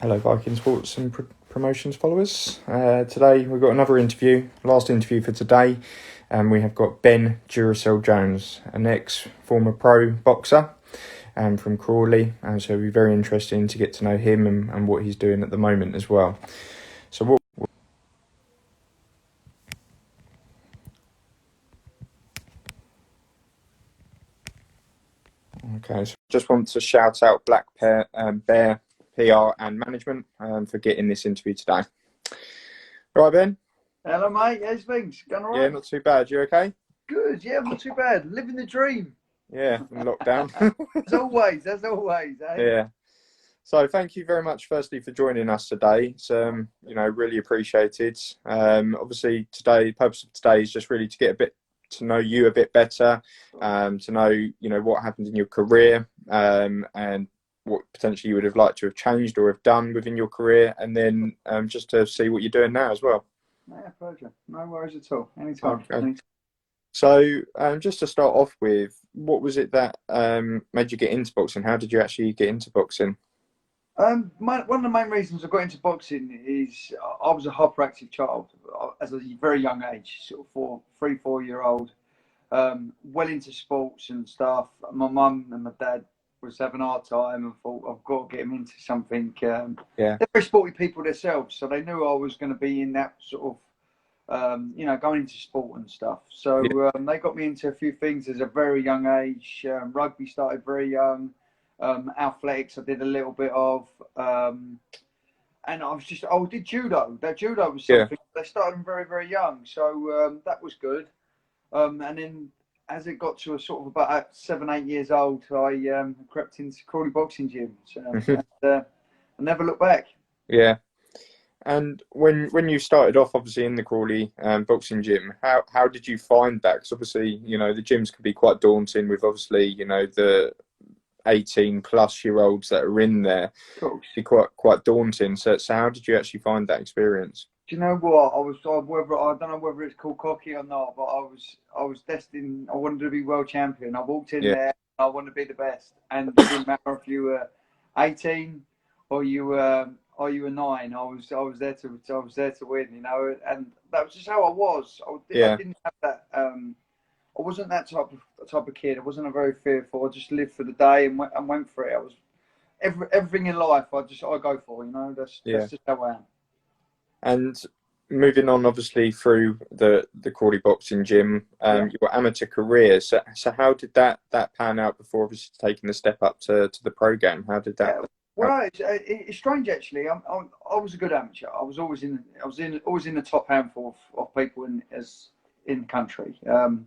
Hello, Viking sports and promotions followers. Today we've got another interview, last interview for today, and we have got Ben Duracell Jones, an ex-former pro boxer from Crawley, and so it'll be very interesting to get to know him and what he's doing at the moment as well. So what? Okay, so just want to shout out Bear PR and management for getting this interview today. All right, Ben? Hello, mate. How's things? Going all right? Yeah, not too bad. You okay? Good. Yeah, not too bad. Living the dream. Yeah, in lockdown. As always. Eh? Yeah. So thank you very much, firstly, for joining us today. It's really appreciated. Obviously, the purpose of today is just really to get a bit to know you a bit better, to know what happened in your career, and what potentially you would have liked to have changed or have done within your career, and then just to see what you're doing now as well. Yeah, pleasure. No worries at all. Anytime. Okay. So just to start off with, what was it that made you get into boxing? How did you actually get into boxing? One of the main reasons I got into boxing is I was a hyperactive child as a very young age, sort of 4 year old, well into sports and stuff. My mum and my dad was having a hard time and thought I've got to get him into something. Yeah. They're very sporty people themselves, so they knew I was going to be in that sort of going into sport and stuff. So they got me into a few things as a very young age. Rugby started very young. Athletics I did a little bit of. And I did judo. That judo was something they started very, very young. So that was good. And then as it got to a sort of about 7, 8 years old, I crept into Crawley boxing gym. And I never looked back. Yeah. And when you started off, obviously in the Crawley boxing gym, how did you find that? Because obviously, the gyms can be quite daunting with obviously, the 18-plus-year-olds that are in there. Of course. Be quite daunting. So how did you actually find that experience? Do you know what? I don't know whether it's called cocky or not, but I was destined. I wanted to be world champion. I walked in there. I wanted to be the best, and it didn't matter if you were 18 or you were 9. I was there to win. And that was just how I was. I didn't have that. I wasn't that type of kid. I wasn't a very fearful. I just lived for the day and went for it. I was everything in life. I go for. That's just how I am. And moving on, obviously through the Crawley boxing gym, your amateur career. So how did that pan out before obviously taking the step up to the pro game? How did that? Well, it's strange actually. I was a good amateur. I was always in the top handful of people in the country. But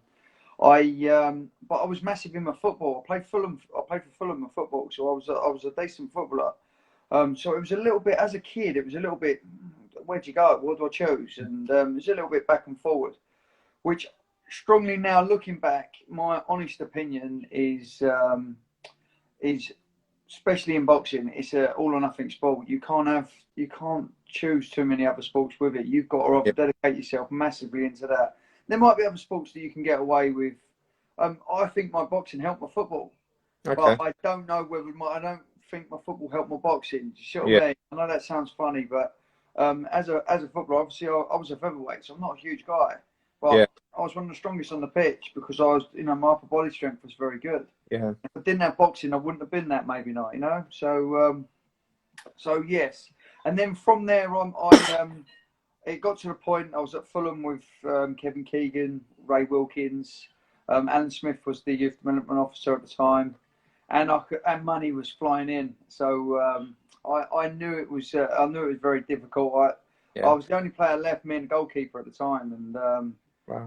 I was massive in my football. I played for Fulham in football, so I was a decent footballer. So it was a little bit, as a kid, it was a little bit, where'd you go? What do I choose? And it was a little bit back and forward, which strongly now looking back, my honest opinion is especially in boxing, it's a all or nothing sport. You can't choose too many other sports with it. You've got to dedicate yourself massively into that. There might be other sports that you can get away with. I think my boxing helped my football, but I don't know whether I don't think my football helped my boxing. Do you see what I mean? I know that sounds funny, but as a footballer, obviously I was a featherweight, so I'm not a huge guy, but I was one of the strongest on the pitch because I was, my upper body strength was very good. Yeah. If I didn't have boxing, I wouldn't have been that. Maybe not, So yes, and then from there on, it got to the point I was at Fulham with Kevin Keegan, Ray Wilkins, Alan Smith was the youth development officer at the time, and money was flying in. So I knew it was very difficult. I was the only player left, me and goalkeeper at the time, and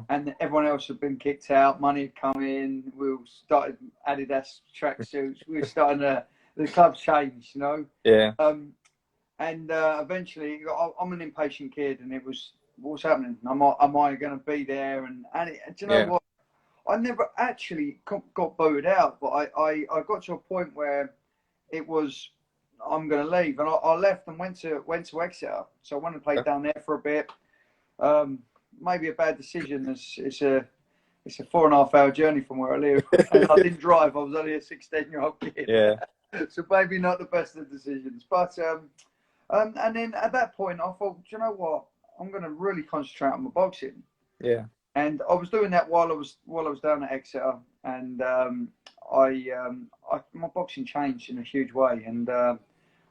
and everyone else had been kicked out. Money had come in. We started Adidas tracksuits. We were starting the club changed, Yeah. And eventually, I'm an impatient kid, and it was, what's happening? Am I going to be there? And do you know what? I never actually got booted out, but I got to a point where it was, I'm going to leave, and I left and went to Exeter. So I went and played down there for a bit. Maybe a bad decision. It's a 4.5 hour journey from where I live, and I didn't drive. I was only a 16-year-old kid. Yeah. So maybe not the best of decisions, but. And then at that point, I thought, do you know what? I'm going to really concentrate on my boxing. Yeah. And I was doing that while I was down at Exeter, and my boxing changed in a huge way, and I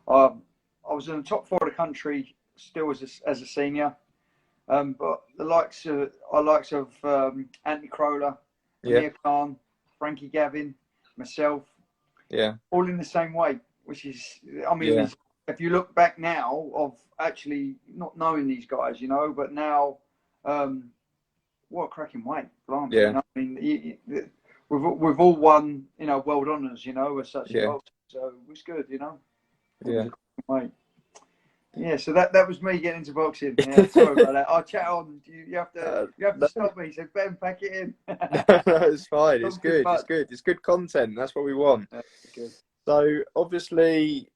was in the top four of the country still as a senior, but the likes of Anthony Croller, Yeah. Amir Khan, Frankie Gavin, myself, Yeah. all in the same weight, which is, I mean, Yeah. if you look back now of actually not knowing these guys, you know, but now. What a cracking weight, blimey! You Yeah. know, I mean, we've all won, you know, world honours, you know, as such in Yeah. boxing. So it was good, you know. It was Yeah. a cracking weight. Yeah, so that was me getting into boxing. Yeah, sorry about that. I'll chat on. You have to No, stop me. So Ben, pack it in. it's fine. It's Talk too good. It's much. good. It's good content. That's what we want. Yeah, good. So obviously,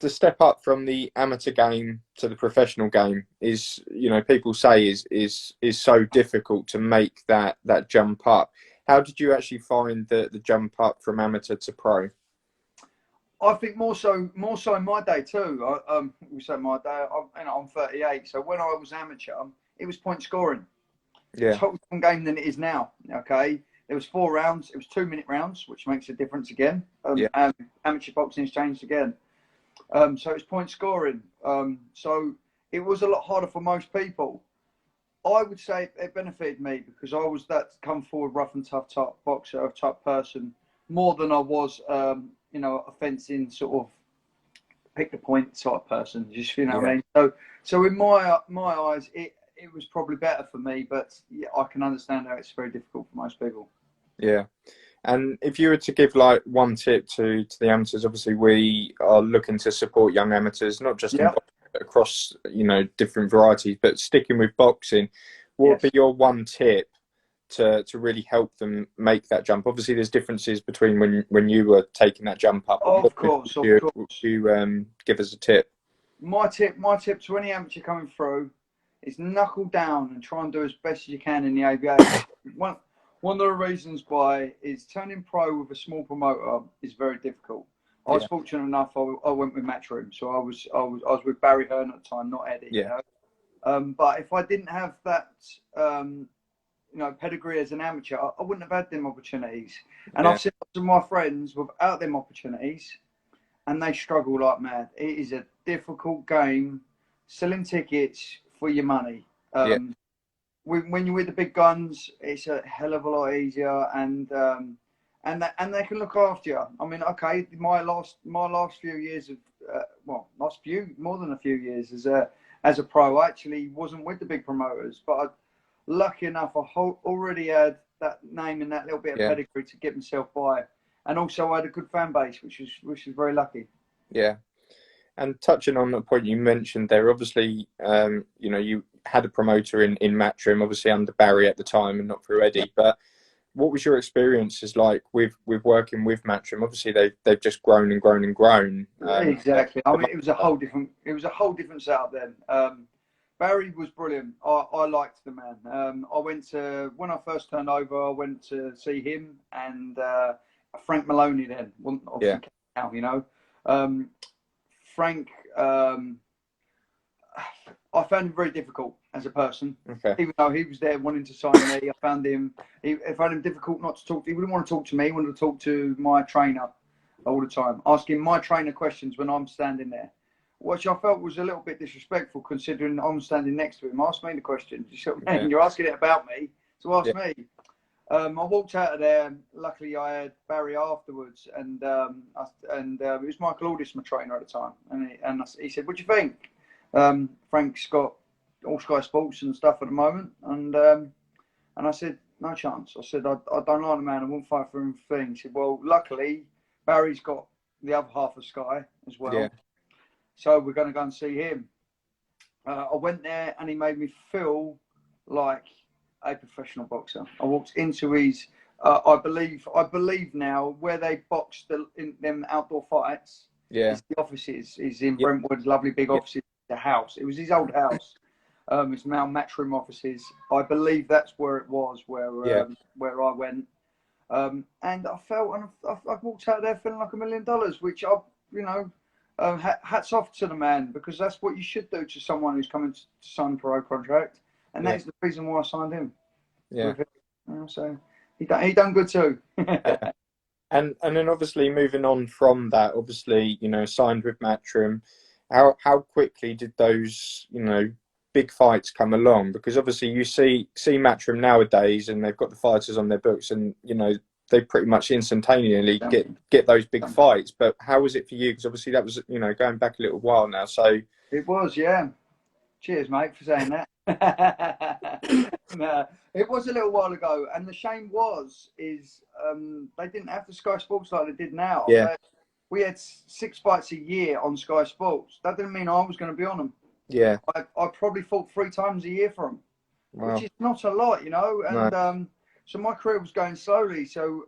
the step up from the amateur game to the professional game is, you know, people say is so difficult to make that jump up. How did you actually find the jump up from amateur to pro? I think more so in my day too. We say my day. I'm 38, so when I was amateur, it was point scoring. Yeah. Totally different game than it is now. Okay, there was 4 rounds. It was 2-minute rounds, which makes a difference again. Yeah. And amateur boxing's changed again. So it's point scoring. So it was a lot harder for most people. I would say it benefited me because I was that come forward, rough and tough type boxer, type person, more than I was, you know, a fencing sort of pick the point type person. Just, you know what I Yeah. mean. So in my eyes, it was probably better for me, but yeah, I can understand how it's very difficult for most people. Yeah. And if you were to give like one tip to the amateurs, obviously we are looking to support young amateurs, not just in Yeah. boxing, but across, you know, different varieties. But sticking with boxing, what would Yes. be your one tip to really help them make that jump? Obviously, there's differences between when you were taking that jump up. But Of what course, of would course. you give us a tip? My tip to any amateur coming through is knuckle down and try and do as best as you can in the aviation. One of the reasons why is turning pro with a small promoter is very difficult. I was Yeah. fortunate enough. I went with Matchroom, so I was with Barry Hearn at the time, not Eddie. Yeah. You know? But if I didn't have that, you know, pedigree as an amateur, I wouldn't have had them opportunities. And Yeah. I've seen lots of my friends without them opportunities, and they struggle like mad. It is a difficult game, selling tickets for your money. Yeah. When you're with the big guns, it's a hell of a lot easier, and they can look after you. I mean, okay, my last few years of more than a few years as a pro, I actually wasn't with the big promoters, but lucky enough, I already had that name and that little bit of Yeah. pedigree to get myself by, and also I had a good fan base, which was very lucky. Yeah. And touching on the point you mentioned there, obviously, you know, you had a promoter in Matchroom, obviously under Barry at the time and not through Eddie. But what was your experiences like with working with Matchroom? Obviously, they've just grown and grown and grown. Exactly. I mean, it was a whole different setup then. Barry was brilliant. I liked the man. When I first turned over, I went to see him and Frank Maloney then. Wasn't Yeah. obviously now, you know. Frank, I found him very difficult as a person. Okay. Even though he was there wanting to sign me, I found him difficult not to talk to. He wouldn't want to talk to me. He wanted to talk to my trainer all the time, asking my trainer questions when I'm standing there, which I felt was a little bit disrespectful considering I'm standing next to him. Ask me the questions. You see what I mean? Yeah. You're asking it about me, so ask Yeah. me. I walked out of there. Luckily, I had Barry afterwards, and it was Michael Aldis, my trainer at the time, and he said, "What do you think?" Frank's got all Sky Sports and stuff at the moment, and I said, "No chance." I said, "I don't like the man. I won't fight for him for things." He said, "Well, luckily, Barry's got the other half of Sky as well, Yeah. so we're going to go and see him." I went there, and he made me feel like a professional boxer. I walked into his, I believe now where they boxed in them outdoor fights Yeah. is the offices. Is in Yeah. Brentwood, lovely big Yeah. offices. The house. It was his old house. It's now Matchroom offices. I believe that's where it was, Yeah. where I went. And I walked out there feeling like $1 million, which you know, hats off to the man, because that's what you should do to someone who's coming to sign a pro contract, and Yeah, that's the reason why I signed him. yeah, With him. So he done good too. yeah. And then obviously moving on from that, obviously, signed with Matchroom. How quickly did those, big fights come along? Because obviously you see Matchroom nowadays, and they've got the fighters on their books, and they pretty much instantaneously get those big fights. But how was it for you? Because obviously that was, going back a little while now. So It was, yeah. Cheers, mate, for saying that. No, it was a little while ago, and the shame is they didn't have the Sky Sports like they did now. yeah, We had 6 fights a year on Sky Sports. That didn't mean I was going to be on them. yeah, I probably fought 3 times a year for them, which wow, is not a lot, no, And so my career was going slowly. So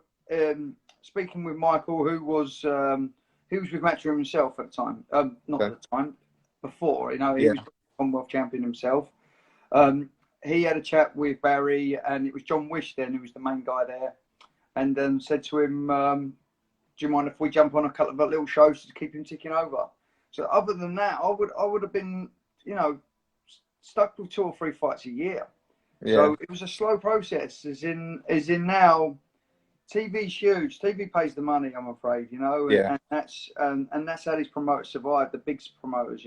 speaking with Michael, who was with Matchroom himself at the time, not okay, at the time, before, he yeah, was Commonwealth champion himself. He had a chat with Barry, and it was John Wish then who was the main guy there, and said to him, "Do you mind if we jump on a couple of little shows to keep him ticking over?" So other than that, I would have been, stuck with 2 or 3 fights a year. yeah, So it was a slow process, as in now. TV's huge. TV pays the money, I'm afraid, yeah, and that's how these promoters survive, the big promoters,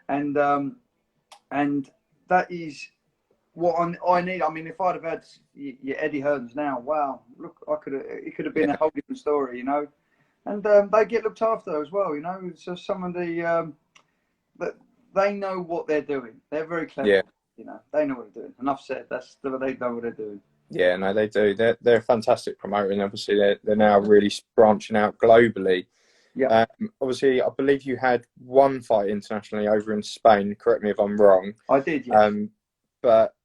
and and that is what I need. I mean, if I'd have had your Eddie Hearns now, wow, look, it could have been yeah, a whole different story, And they get looked after as well, So some of that they know what they're doing. They're very clever, yeah. They know what they're doing. Enough said. They know what they're doing. Yeah, no, they do. They're a fantastic promoter, and obviously they're now really branching out globally. Yeah, Obviously, I believe you had one fight internationally over in Spain. Correct me if I'm wrong. I did. Yes. But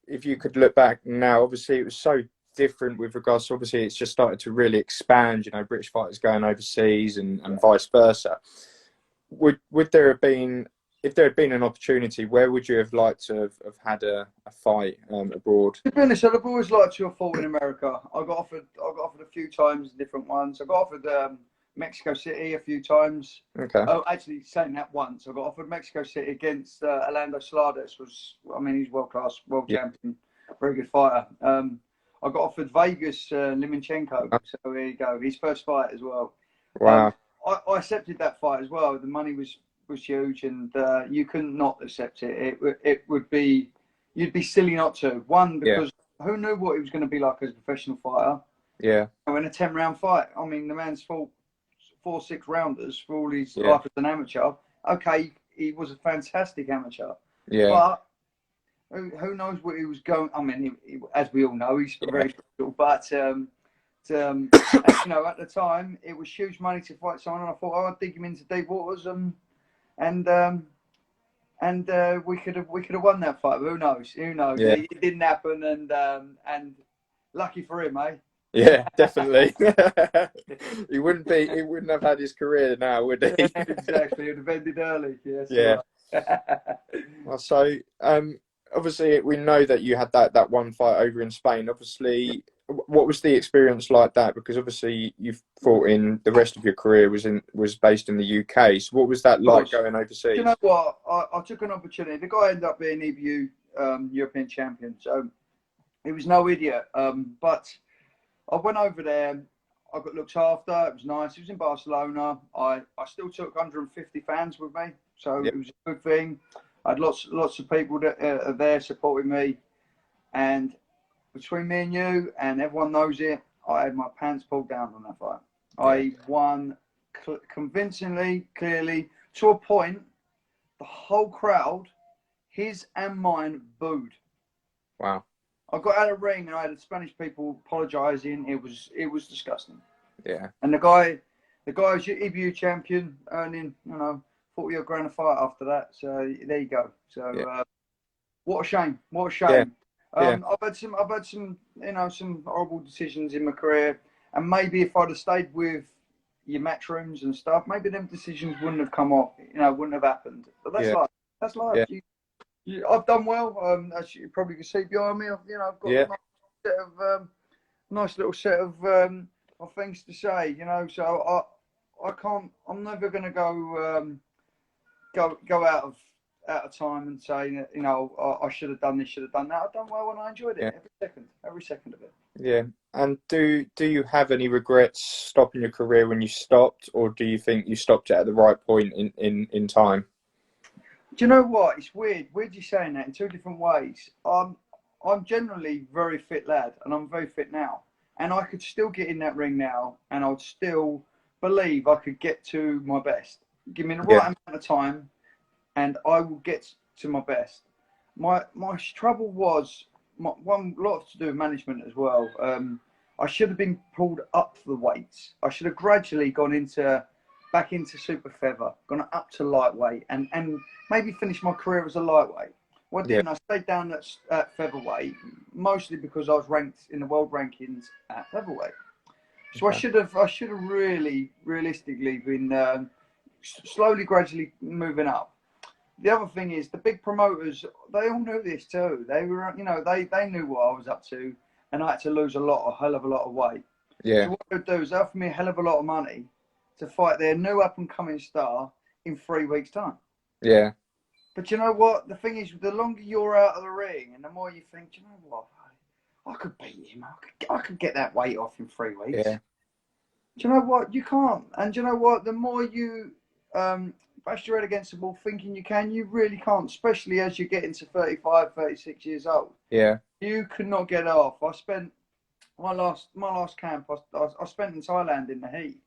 if you could look back now, obviously it was so different with regards to, obviously it's just started to really expand. British fighters going overseas and vice versa. Would there have been, if there had been an opportunity, where would you have liked to have had a fight abroad? To be honest, I've always liked to have fought in America. I got offered a few times, different ones. I got offered Mexico City a few times. Okay. Oh, actually, saying that once, I got offered Mexico City against Orlando Sladas. He's world class, world Yeah. champion, very good fighter. I got offered Vegas Limenchenko. So there you go, his first fight as well. Wow. I accepted that fight as well. The money was huge, and you couldn't not accept it. It would be, you'd be silly not to. One, because who knew what he was going to be like as a professional fighter? Yeah. And in a 10-round fight, I mean, the man's fought 4 6-rounders for all his Yeah. life as an amateur. Okay, he was a fantastic amateur. Yeah. But who knows what he was going? I mean, as we all know, he's very special. But at the time, it was huge money to fight someone, and I thought, I'd dig him into deep waters, and we could have won that fight. But who knows? Who knows? Yeah. It didn't happen, and lucky for him, eh? Yeah, definitely. He wouldn't have had his career now, would he? Exactly. It would have ended early. Yes. Yeah. Right. Well, so obviously we know that you had that one fight over in Spain. Obviously, what was the experience like that? Because obviously you've fought in, the rest of your career was based in the UK. So what was that like going overseas? You know what? I took an opportunity. The guy ended up being EBU European champion, so he was no idiot. But I went over there. I got looked after. It was nice. It was in Barcelona. I still took 150 fans with me, so it was a good thing. I had lots of people that are there supporting me, and between me and you, and everyone knows it, I had my pants pulled down on that fight. I won convincingly, clearly, to a point. The whole crowd, his and mine, booed. Wow. I got out of the ring and I had the Spanish people apologising. It was disgusting. Yeah. And the guy was your EBU champion, earning 40 odd grand a fight after that. So there you go. So what a shame. What a shame. Yeah. I've had some some horrible decisions in my career, and maybe if I'd have stayed with your matchrooms and stuff, maybe them decisions wouldn't have come off. Wouldn't have happened. But that's life. That's life. Yeah. I've done well. As you probably can see behind me, I've got a nice little set of things to say. So I can't. I'm never going to go out of time and say that, you know, I should have done this, should have done that. I've done well and I enjoyed it Yeah. every second of it. Yeah. And do you have any regrets stopping your career when you stopped, or do you think you stopped it at the right point in time? Do you know what? It's weird. Weird you saying that in two different ways. I'm generally very fit lad, and I'm very fit now. And I could still get in that ring now, and I would still believe I could get to my best. Give me the right Yeah. amount of time, and I will get to my best. My trouble was one lot to do with management as well. I should have been pulled up the weights. I should have gradually gone back into super feather, gone up to lightweight, and maybe finished my career as a lightweight. Well, I Yeah. didn't. I stayed down at featherweight, mostly because I was ranked in the world rankings at featherweight. So Okay. I should have really, realistically been slowly, gradually moving up. The other thing is the big promoters, they all knew this too. They were, you know, they knew what I was up to, and I had to lose a hell of a lot of weight. Yeah. So what they would do is offer me a hell of a lot of money to fight their new up and coming star in 3 weeks' time. Yeah. But you know what? The thing is, the longer you're out of the ring, and the more you think, you know what, I could beat him. I could get that weight off in 3 weeks. Yeah. Do you know what? You can't. And do you know what? The more you bash your head against the wall thinking you can, you really can't, especially as you get into 35, 36 years old. Yeah. You could not get off. I spent my last camp, I spent in Thailand in the heat,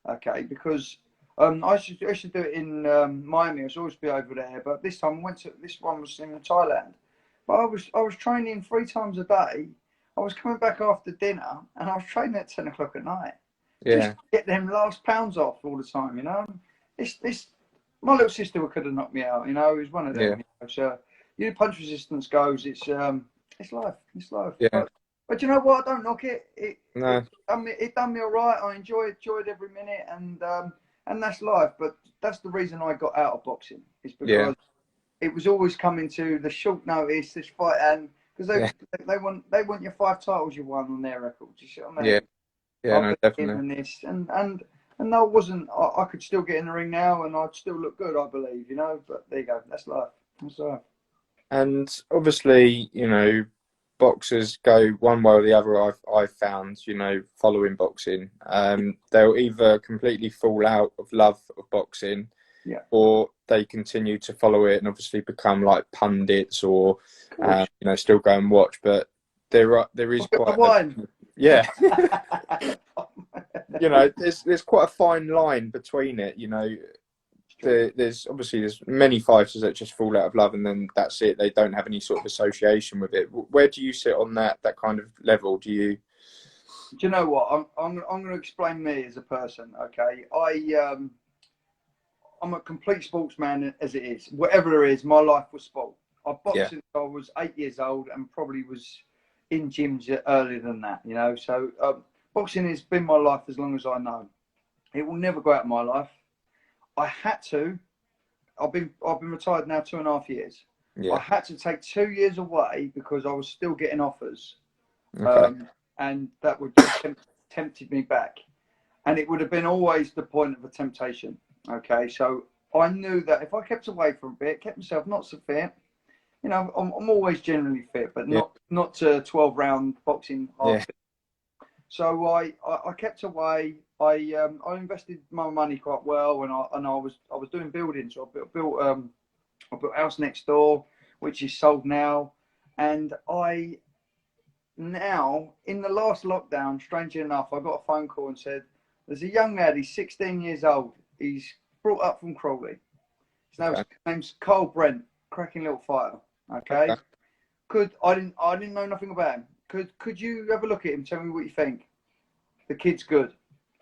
okay, because I used to do it in Miami. I used to always be over there, but this time this one was in Thailand. But I was training 3 times a day. I was coming back after dinner, and I was training at 10 o'clock at night. Yeah. Just to get them last pounds off all the time, you know. It's my little sister could have knocked me out, you know. It was one of them. Yeah. You know? So punch resistance goes. It's life. It's life. Yeah. But you know what? I don't knock it. No. It done me all right. I enjoyed every minute, and that's life. But that's the reason I got out of boxing. Is because it was always coming to the short notice, this fight, and because they want your 5 titles you won on their records. You see what I mean? Yeah. Yeah. No, definitely. And this and I wasn't. I could still get in the ring now, and I'd still look good, I believe. You know. But there you go. That's life. That's life. And obviously, you know, boxers go one way or the other. I've found, you know, following boxing, they'll either completely fall out of love of boxing, yeah, or they continue to follow it and obviously become like pundits, or you know, still go and watch. But there is quite yeah. You know, there's quite a fine line between it. You know, there's many fighters that just fall out of love and then that's it. They don't have any sort of association with it. Where do you sit on that kind of level? Do you know what? I'm going to explain me as a person. Okay, I'm a complete sportsman as it is. Whatever it is, my life was sport. I boxed since I was 8 years old and probably was in gyms earlier than that. You know, so boxing has been my life as long as I know. It will never go out of my life. I had to. I've been retired now 2.5 years. Yeah. I had to take 2 years away because I was still getting offers, and that would just tempted me back, and it would have been always the point of a temptation. Okay, so I knew that if I kept away for a bit, kept myself not so fit. You know, I'm always generally fit, but not to 12-round boxing. Yeah. So I kept away. I invested my money quite well, and I was doing building. So I built a house next door, which is sold now. And now in the last lockdown, strangely enough, I got a phone call and said, "There's a young lad. He's 16 years old. He's brought up from Crawley. His name's Carl Brent. Cracking little fighter. Okay. I didn't know nothing about him. Could you have a look at him? Tell me what you think. The kid's good.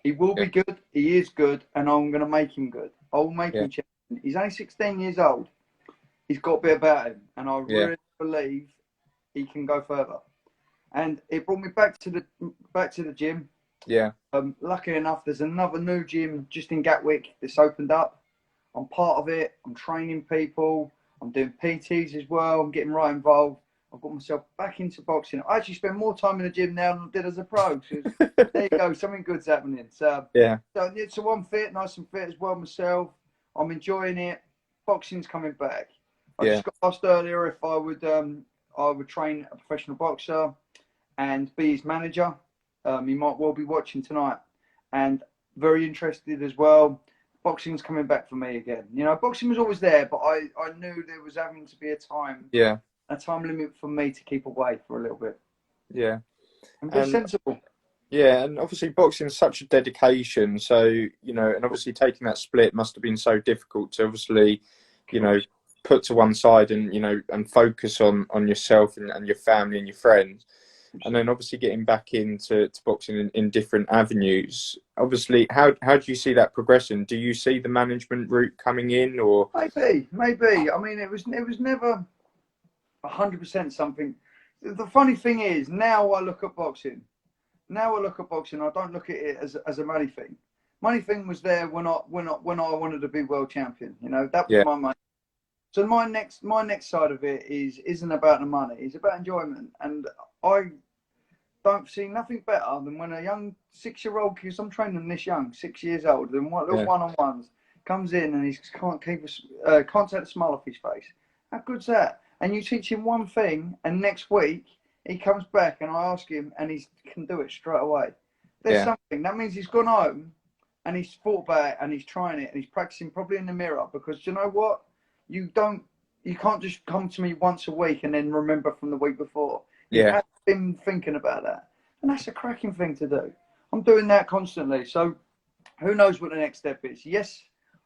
He will be good. He is good, and I'm going to make him good. I will make him champion. He's only 16 years old. He's got a bit about him, and I really believe he can go further." And it brought me back to the gym. Yeah. Lucky enough, there's another new gym just in Gatwick that's opened up. I'm part of it. I'm training people. I'm doing PTs as well. I'm getting right involved. I got myself back into boxing. I actually spend more time in the gym now than I did as a pro. So there you go, something good's happening. So Yeah. So I'm fit, nice and fit as well myself. I'm enjoying it. Boxing's coming back. I Yeah. just got asked earlier if I would train a professional boxer and be his manager. He might well be watching tonight, and very interested as well. Boxing's coming back for me again. You know, boxing was always there, but I knew there was having to be a time Yeah. limit for me to keep away for a little bit. Yeah. And be sensible. Yeah, and obviously boxing is such a dedication. So, you know, and obviously taking that split must have been so difficult to obviously, you know, put to one side and, you know, and focus on yourself and your family and your friends. And then obviously getting back into boxing in different avenues. Obviously, how do you see that progressing? Do you see the management route coming in, or Maybe. I mean, it was never 100% something. The funny thing is, now I look at boxing. I don't look at it as a money thing. Money thing was there when I wanted to be world champion. You know, that was yeah, my money. So my next side of it isn't about the money. It's about enjoyment, and I don't see nothing better than when a young 6-year-old, because I'm training them this young, 6 years old, and little yeah, one-on-ones comes in and he can't take a smile off his face. How good's that? And you teach him one thing, and next week he comes back and I ask him, and he can do it straight away. There's yeah, something that means he's gone home and he's thought about it and he's trying it and he's practicing probably in the mirror, because you know what? You can't just come to me once a week and then remember from the week before. You yeah, have been thinking about that. And that's a cracking thing to do. I'm doing that constantly. So who knows what the next step is? Yes,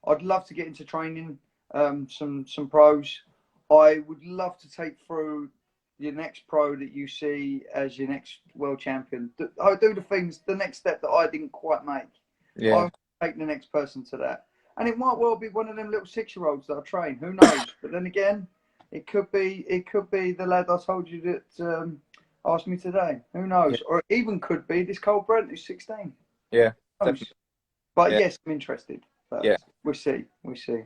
I'd love to get into training some pros. I would love to take through your next pro that you see as your next world champion. I do the next step that I didn't quite make. yeah, I'll take the next person to that. And it might well be one of them little 6-year-olds that I train. Who knows? But then again, it could be the lad I told you that asked me today. Who yeah, knows? Or it even could be this Cole Brent who's 16. yeah, Who knows? definitely, But yeah, yes, I'm interested. But yeah. we'll see. We'll see.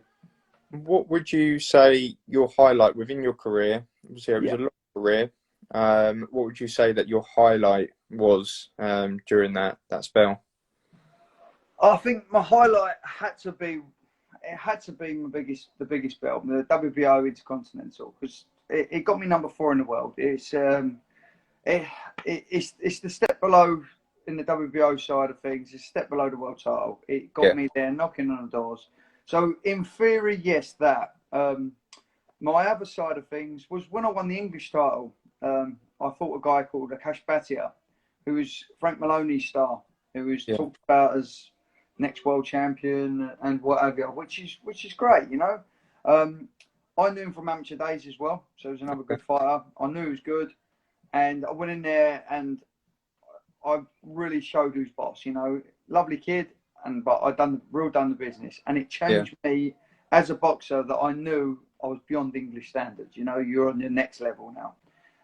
What would you say your highlight within your career? Obviously, it was Yeah. a long career. What would you say that your highlight was during that spell? I think my highlight had to be the biggest belt, the WBO Intercontinental, because it got me number 4 in the world. It's the step below in the WBO side of things. It's a step below the world title. It got Yeah, me there, knocking on the doors. So in theory, yes, that. My other side of things was when I won the English title. I fought a guy called Akash Bhatia, who was Frank Maloney's star, who was yeah, talked about as next world champion and whatever, which is great, you know. I knew him from amateur days as well, so he was another good fighter. I knew he was good, and I went in there and I really showed who's boss. You know, lovely kid, but I done the business, and it yeah, changed me as a boxer that I knew I was beyond English standards. You know, you're on the next level now,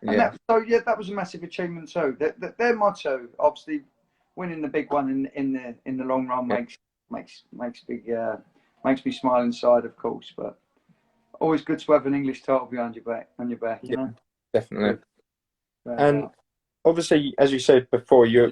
and yeah, that was a massive achievement too. They're my two. Obviously, winning the big one in the long run yeah, makes me smile inside, of course. But always good to have an English title behind your back, you yeah, know. definitely. Good. Without a And doubt. obviously, as you said before, you're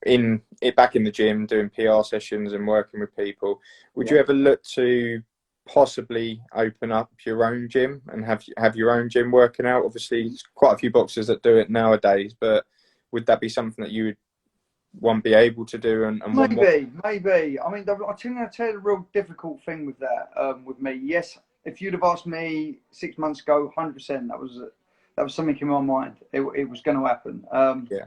in it back in the gym doing PR sessions and working with people. Would Yeah. you ever look to possibly open up your own gym and have your own gym working out? Obviously, there's quite a few boxers that do it nowadays, but would that be something that you would one be able to do and one want? Maybe. I mean, I think I'll tell you the real difficult thing with that, with me. Yes, if you'd have asked me 6 months ago, 100%, that was something in my mind. It was going to happen. Yeah,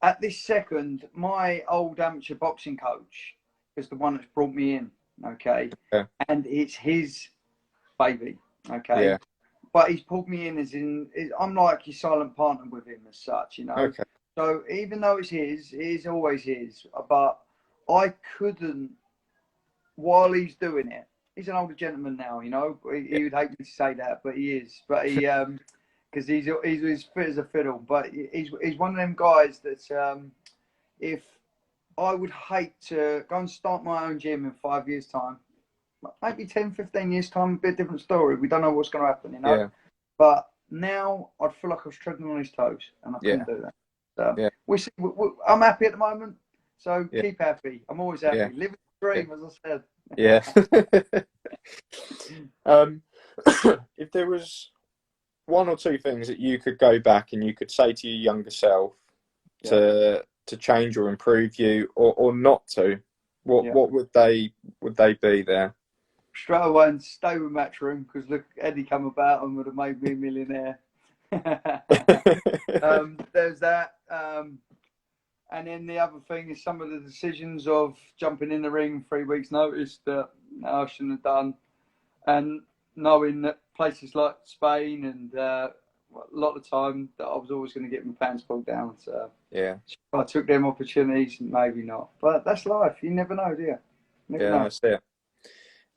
At this second, my old amateur boxing coach is the one that's brought me in. Okay, yeah, and it's his baby. Okay, yeah. but he's pulled me in I'm like his silent partner with him as such, you know. Okay, So even though it's his, it is always his. But I couldn't, while he's doing it. He's an older gentleman now, you know. yeah, He would hate me to say that, but he is. But he, because he's as fit as a fiddle. But he's one of them guys that if I would hate to go and start my own gym in 5 years' time, maybe 10, 15 years' time, a bit different story. We don't know what's going to happen, you know. yeah, But now I'd feel like I was treading on his toes, and I Yeah. couldn't do that. So Yeah. I'm happy at the moment. So Yeah. keep happy. I'm always Yeah. happy. Live the Yeah. dream, as I said. Yeah. um, if there was one or two things that you could go back and you could say to your younger self Yeah, to change or improve you, or not to, yeah. what would they be there? Straight away and stay with Matchroom, because look, Eddie come about and would have made me a millionaire. There's that. And then the other thing is some of the decisions of jumping in the ring 3 weeks' notice that I shouldn't have done, and knowing that places like Spain and a lot of the time that I was always going to get my pants pulled down. So Yeah. if I took them opportunities, maybe not. But that's life. You never know, do you? Never Yeah, know. that's it.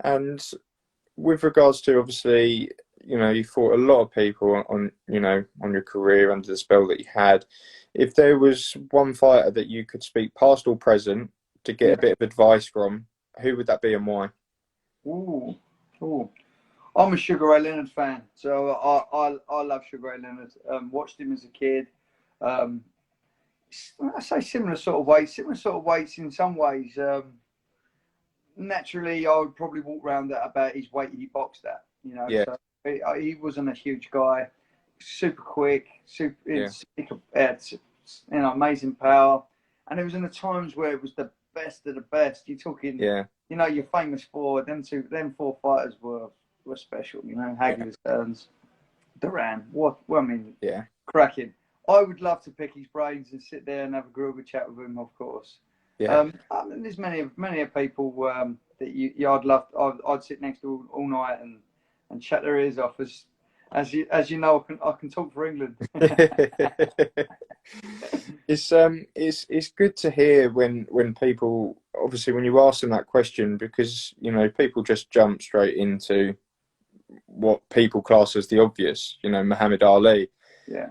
And with regards to, obviously, you fought a lot of people on your career under the spell that you had. If there was one fighter that you could speak past or present to get Yeah. a bit of advice from, who would that be and why? Ooh, ooh. I'm a Sugar Ray Leonard fan, so I love Sugar Ray Leonard. Watched him as a kid. Um, I say similar sort of weights in some ways. Naturally, I would probably walk around at about his weight he boxed at. Yeah, So he wasn't a huge guy, super quick, yeah, had, amazing power, and it was in the times where it was the best of the best. You're talking, yeah, your famous four, them four fighters were special. yeah, Hagler, Stearns, Duran. Well, I mean, yeah, cracking. I would love to pick his brains and sit there and have a good chat with him, of course. yeah. There's many people that I'd love. I'd sit next to all night and chat their ears off. As you know, I can talk for England. It's good to hear when people, obviously, when you ask them that question, because people just jump straight into what people class as the obvious, Muhammad Ali. Yeah.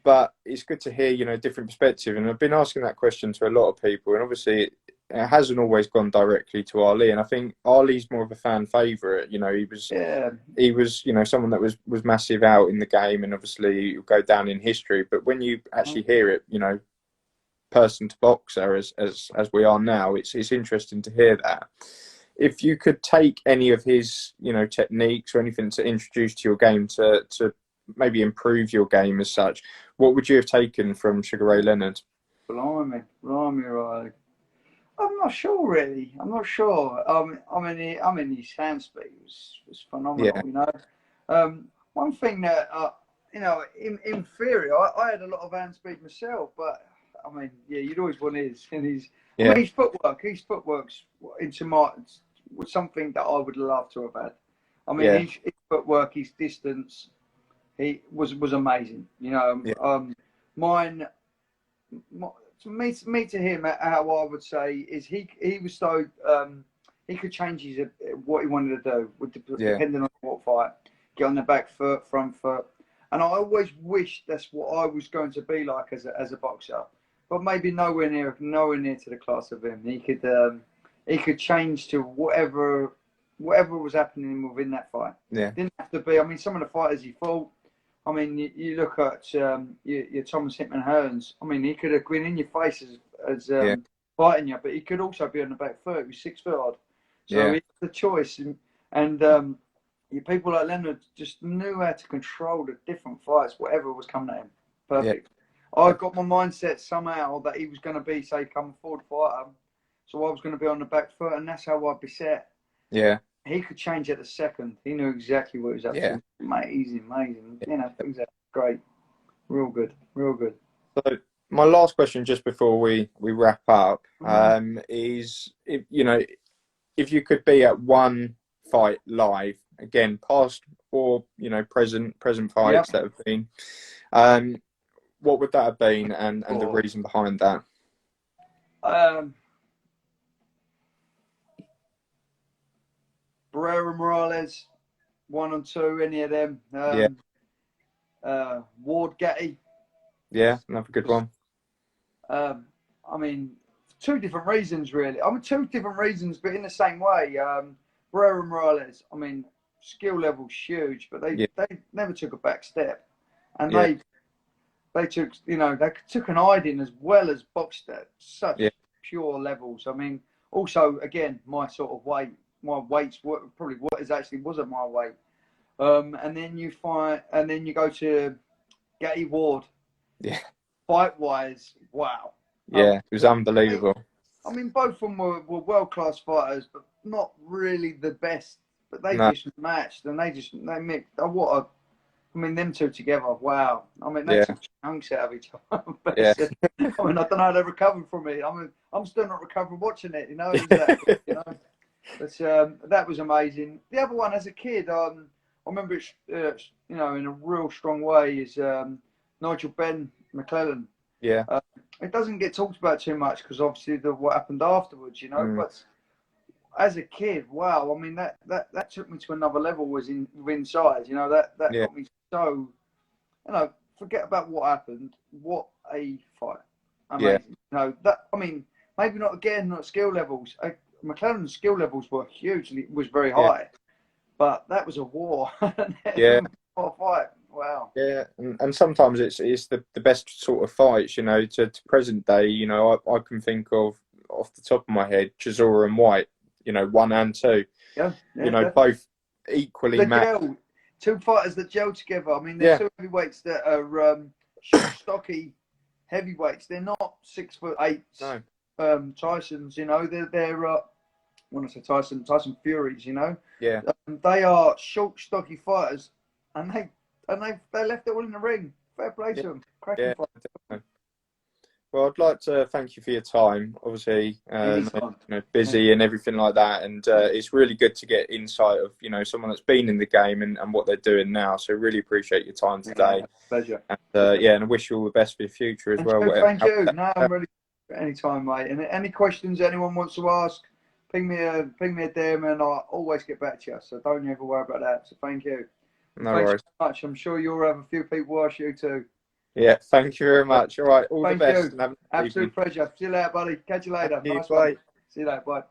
But it's good to hear, different perspective. And I've been asking that question to a lot of people, and obviously it hasn't always gone directly to Ali. And I think Ali's more of a fan favourite. Yeah. He was, someone that was massive out in the game, and obviously he'll go down in history. But when you actually hear it, person to boxer as we are now, it's interesting to hear that. If you could take any of his, techniques or anything to introduce to your game to maybe improve your game as such, what would you have taken from Sugar Ray Leonard? Blimey, right. I'm not sure, really. I'm not sure. His hand speed was Yeah, phenomenal. One thing that in theory, I had a lot of hand speed myself, but I mean, yeah, you'd always want his. And yeah, his footwork's into my was something that I would love to have had. I mean, yeah, his footwork, his distance, he was amazing. yeah, Mine. Me to him, how I would say is he was so he could change his what he wanted to do yeah, depending on what fight. Get on the back foot, front foot, and I always wished that's what I was going to be like as a boxer, but maybe nowhere near to the class of him. He could change to whatever was happening within that fight. yeah, Didn't have to be. I mean, some of the fighters he fought. I mean, you look at your Thomas Hitman Hearns. I mean, he could have been in your face as yeah, fighting you, but he could also be on the back foot. He was 6 foot odd, so yeah, he had the choice. And your people like Leonard just knew how to control the different fights, whatever was coming at him. yeah, Perfect. I got my mindset somehow that he was going to be, say, come forward fighter, so I was going to be on the back foot, and that's how I'd be set. yeah, He could change at a second. He knew exactly what he was up yeah. to. Amazing. Things are great. Real good. So my last question, just before we wrap up, Mm-hmm. is if you could be at one fight live, again, past or present Yeah. fights that have been, what would that have been, and the Or, reason behind that? Barrera Morales, 1 and 2, any of them. Yeah, Ward Gatty. yeah, another good one. I mean, two different reasons, really. I mean, two different reasons, but in the same way. Barrera Morales, I mean, skill level's huge, but Yeah, they never took a back step. and Yeah. they took, you know, they took an hiding as well as boxed at such Yeah. pure levels. I mean, also again, my sort of weight, my weight's probably what is actually wasn't my weight. And then you fight, and then you go to Gatty Ward. Yeah. Fight wise, wow. Yeah. It was unbelievable. I mean, both of them were world class fighters, but not really the best. But they No. just matched, and they mixed. I mean, them two together, wow. I mean, they Yeah. took chunks out of each other. Yeah. I mean, I don't know how they recovered from it. I mean, I'm still not recovering watching it. You know, it was that, you know. But that was amazing. The other one, as a kid, I remember it, you know, in a real strong way, is Nigel Ben McClellan. Yeah. It doesn't get talked about too much because obviously what happened afterwards, you know. But as a kid, wow, I mean that took me to another level. Was within size, you know. That got me so, you know. Forget about what happened. What a fight! Amazing. Yeah. You know that. I mean, maybe not skill levels. McLaren's skill levels were hugely was very high, but that was a war. Yeah. What a fight! Wow. Yeah, and sometimes it's the best sort of fights, you know, to present day. You know, I can think of off the top of my head, Chisora and White, you know, 1 and 2. Yeah, you know, both equally matched. Two fighters that gel together. I mean, they're two heavyweights that are short, stocky heavyweights. They're not 6'8". No. Tyson's, you know, they're when I say Tyson Furies, you know. Yeah. They are short, stocky fighters, and they left it all in the ring. Fair play to them. Cracking fight. Definitely. Well, I'd like to thank you for your time. Obviously, you know, busy and everything like that, and it's really good to get insight of, you know, someone that's been in the game and what they're doing now. So really appreciate your time today. Pleasure. And and I wish you all the best for your future as well. Thank you. No, I'm ready anytime, mate. And any questions anyone wants to ask, ping me a DM, and I'll always get back to you. So don't you ever worry about that. So thank you. No Thanks worries. so much. I'm sure you'll have a few people ask you too. Yeah, thank you very much. All right, all the best. Absolute pleasure. See you later, buddy. Catch you later. Nice Bye. See you later. Bye.